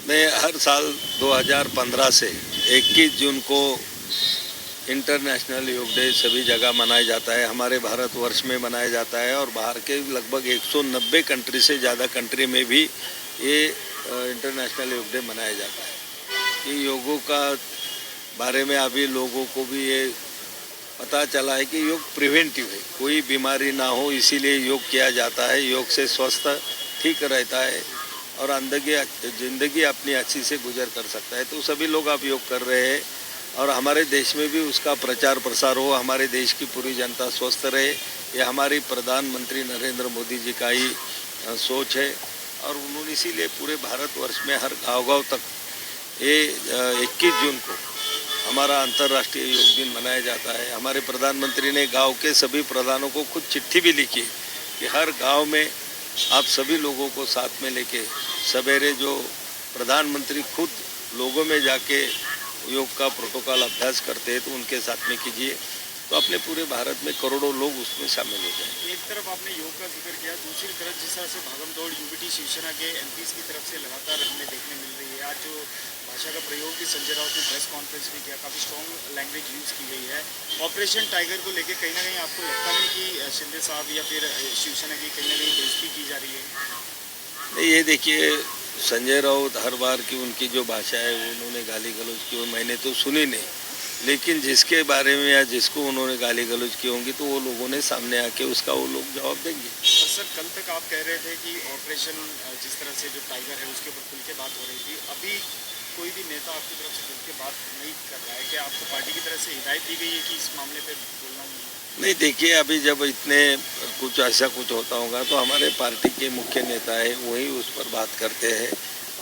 मैं हर साल 2015 से 21 जून को इंटरनेशनल योग डे सभी जगह मनाया जाता है। हमारे भारतवर्ष में मनाया जाता है और बाहर के लगभग 190 कंट्री से ज़्यादा कंट्री में भी ये इंटरनेशनल योग डे मनाया जाता है। कि योगों का बारे में अभी लोगों को भी ये पता चला है कि योग प्रिवेंटिव है, कोई बीमारी ना हो इसीलिए योग किया जाता है। योग से स्वस्थ ठीक रहता है और ज़िंदगी अपनी अच्छी से गुजर कर सकता है। तो सभी लोग अब योग कर रहे हैं और हमारे देश में भी उसका प्रचार प्रसार हो, हमारे देश की पूरी जनता स्वस्थ रहे, ये हमारी प्रधानमंत्री नरेंद्र मोदी जी का ही सोच है। और उन्होंने इसीलिए पूरे भारतवर्ष में हर गांव-गांव तक ये 21 जून को हमारा अंतर्राष्ट्रीय योग दिन मनाया जाता है। हमारे प्रधानमंत्री ने गांव के सभी प्रधानों को खुद चिट्ठी भी लिखी कि हर गांव में आप सभी लोगों को साथ में लेके सवेरे जो प्रधानमंत्री खुद लोगों में जाके योग का प्रोटोकॉल अभ्यास करते हैं तो उनके साथ में कीजिए, तो अपने पूरे भारत में करोड़ों लोग उसमें शामिल हो जाएंगे। एक तरफ आपने योग का जिक्र किया, दूसरी तरफ जिस तरह से भागम-दौड़ यूबीटी शिवसेना के एमपीज की तरफ से लगातार हमें देखने मिल रही है। आज जो भाषा का प्रयोग भी संजय राउत ने प्रेस कॉन्फ्रेंस में किया, काफ़ी स्ट्रॉन्ग लैंग्वेज यूज़ की गई है। ऑपरेशन टाइगर को लेकर कहीं ना कहीं आपको लगता नहीं कि शिंदे साहब या फिर शिवसेना की कहीं ना कहीं बेइज्जती की जा रही है? नहीं, ये देखिए संजय राउत हर बार की उनकी जो भाषा है उन्होंने गाली गलौज की वो मैंने तो सुनी नहीं, लेकिन जिसके बारे में या जिसको उन्होंने गाली गलौज की होंगी तो वो लोगों ने सामने आके उसका वो लोग जवाब देंगे। और सर कल तक आप कह रहे थे कि ऑपरेशन जिस तरह से जो टाइगर है उसके ऊपर खुल के बात हो रही थी, अभी कोई भी नेता आपकी तरफ से खुल के बात नहीं कर रहा है? क्या आपको पार्टी की तरफ से हिदायत दी गई है कि इस मामले पर बोलना नहीं? देखिए अभी जब इतने कुछ ऐसा कुछ होता होगा तो हमारे पार्टी के मुख्य नेता है वही उस पर बात करते हैं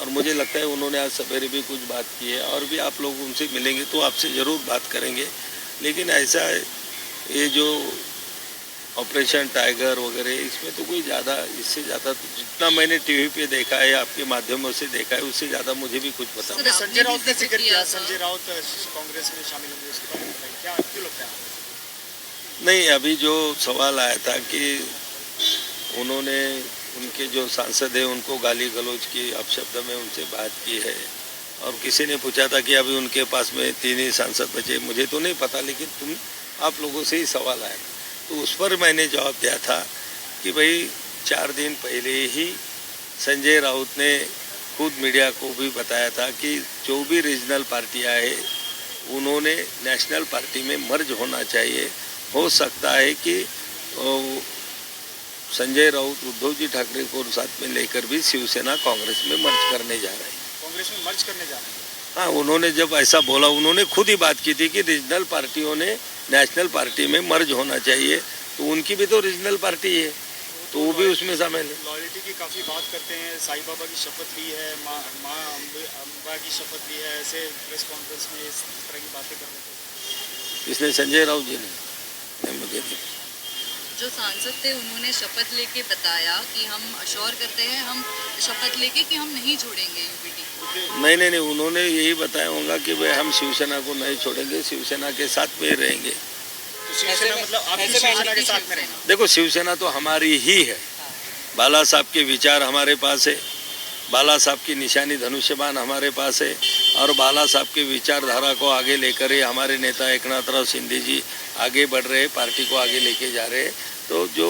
और मुझे लगता है उन्होंने आज सवेरे भी कुछ बात की है और भी आप लोग उनसे मिलेंगे तो आपसे ज़रूर बात करेंगे। लेकिन ऐसा है ये जो ऑपरेशन टाइगर वगैरह इसमें तो कोई ज़्यादा इससे ज़्यादा तो जितना मैंने टीवी पे देखा है आपके माध्यमों से देखा है उससे ज़्यादा मुझे भी कुछ पता नहीं। संजय राउत ने जिक्र किया, संजय राउत कांग्रेस में शामिल होंगे, उसके बारे में बताइए, क्या क्यों लगता है? नहीं, अभी जो सवाल आया था कि उन्होंने उनके जो सांसद है उनको गाली गलौज की अपशब्द में उनसे बात की है और किसी ने पूछा था कि अभी उनके पास में 3 ही सांसद बचे, मुझे तो नहीं पता लेकिन आप लोगों से ही सवाल आया तो उस पर मैंने जवाब दिया था कि भाई 4 दिन पहले ही संजय राउत ने खुद मीडिया को भी बताया था कि जो भी रीजनल पार्टियाँ है उन्होंने नेशनल पार्टी में मर्ज होना चाहिए। हो सकता है कि संजय राउत उद्धव जी ठाकरे को साथ में लेकर भी शिवसेना कांग्रेस में मर्ज करने जा रहे हैं। कांग्रेस में मर्ज करने जा रहे हैं? हाँ, उन्होंने जब ऐसा बोला उन्होंने खुद ही बात की थी कि रीजनल पार्टियों ने नेशनल पार्टी में मर्ज होना चाहिए, तो उनकी भी तो रीजनल पार्टी है तो वो भी उसमें शामिल है। लॉयल्टी की काफ़ी बात करते हैं, साईं बाबा की शपथ ली है, माँ अम्बा की शपथ ली है, ऐसे प्रेस कॉन्फ्रेंस में इस तरह की बातें कर रहे थे। इसने संजय राउत जी ने मुझे नहीं। जो सांसद थे उन्होंने शपथ लेके बताया कि हम अश्योर करते हैं, हम शपथ लेके कि हम नहीं छोड़ेंगे यूपीटी। नहीं, उन्होंने यही बताया होगा कि भाई हम शिवसेना को नहीं छोड़ेंगे, शिवसेना के साथ में रहेंगे। तो शिवसेना मतलब आप शिवसेना के साथ में रहेंगे? देखो शिवसेना तो हमारी ही है, बाला साहब के विचार हमारे पास है, बाला साहब की निशानी धनुष्यबाण हमारे पास है और बाला साहब की विचारधारा को आगे लेकर ही हमारे नेता एकनाथराव शिंदे जी आगे बढ़ रहे, पार्टी को आगे लेके जा रहे। तो जो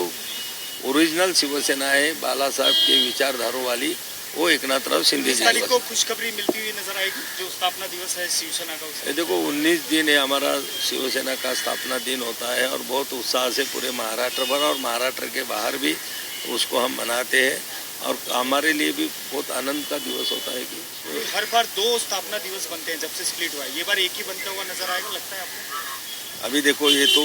ओरिजिनल शिवसेना है बाला साहब के विचारधारों वाली वो एकनाथराव शिंदे जी को खुशखबरी मिलती हुई नजर आएगी जो स्थापना दिवस है शिवसेना का। देखो 19 दिन है हमारा शिवसेना का स्थापना दिन होता है और बहुत उत्साह से पूरे महाराष्ट्र भर और महाराष्ट्र के बाहर भी उसको हम मनाते हैं और हमारे लिए भी बहुत आनंद का दिवस होता है कि हर बार 2 स्थापना दिवस बनते हैं जब से स्प्लिट हुआ है, ये बार एक ही बनता हुआ नजर आएगा लगता है आपको? अभी देखो ये तो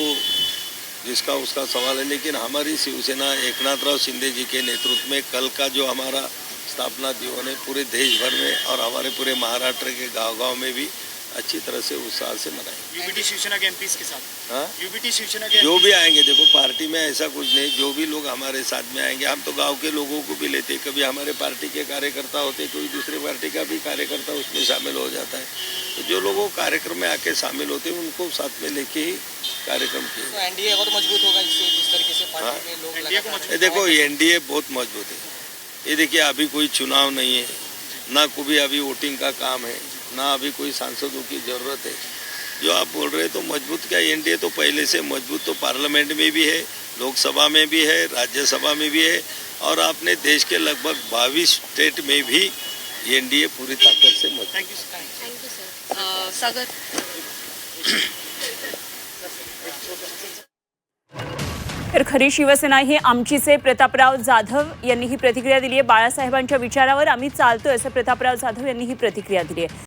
जिसका उसका सवाल है, लेकिन हमारी शिवसेना एकनाथराव शिंदे जी के नेतृत्व में कल का जो हमारा स्थापना दिवस है पूरे देश भर में और हमारे पूरे महाराष्ट्र के गांव-गांव में भी अच्छी तरह से उत्साह से मनाएंगे। यूबीटी शिवसेना के एमपीज के साथ? हाँ, यूबीटी शिवसेना के जो भी आएंगे, देखो पार्टी में ऐसा कुछ नहीं, जो भी लोग हमारे साथ में आएंगे हम तो गांव के लोगों को भी लेते, कभी हमारे पार्टी के कार्यकर्ता होते, कोई दूसरे पार्टी का भी कार्यकर्ता उसमें शामिल हो जाता है, तो जो लोगों कार्यक्रम में आके शामिल होते हैं उनको साथ में लेके ही कार्यक्रम किए। तो एनडीए और मजबूत होगा इससे, जिस तरीके से पार्टी में लोग देखो एनडीए बहुत मजबूत है। ये देखिए अभी कोई चुनाव नहीं है, ना कोई अभी वोटिंग का काम है, ना अभी कोई सांसदों की ज़रूरत है। जो आप बोल रहे तो मजबूत क्या, एनडीए तो पहले से मजबूत तो पार्लियामेंट में भी है, लोकसभा में भी है, राज्यसभा में भी है, और आपने देश के लगभग 22 स्टेट में भी एनडीए पूरी ताकत से मजबूत। Thank you sir. सागर तर खरी शिवसेना ही आमचीचे प्रतापराव जाधव यांनी ही प्रतिक्रिया दिली आहे. बाळासाहेबांच्या विचारावर आम्ही चालतोय असं प्रतापराव जाधव यांनी ही प्रतिक्रिया दिली आहे.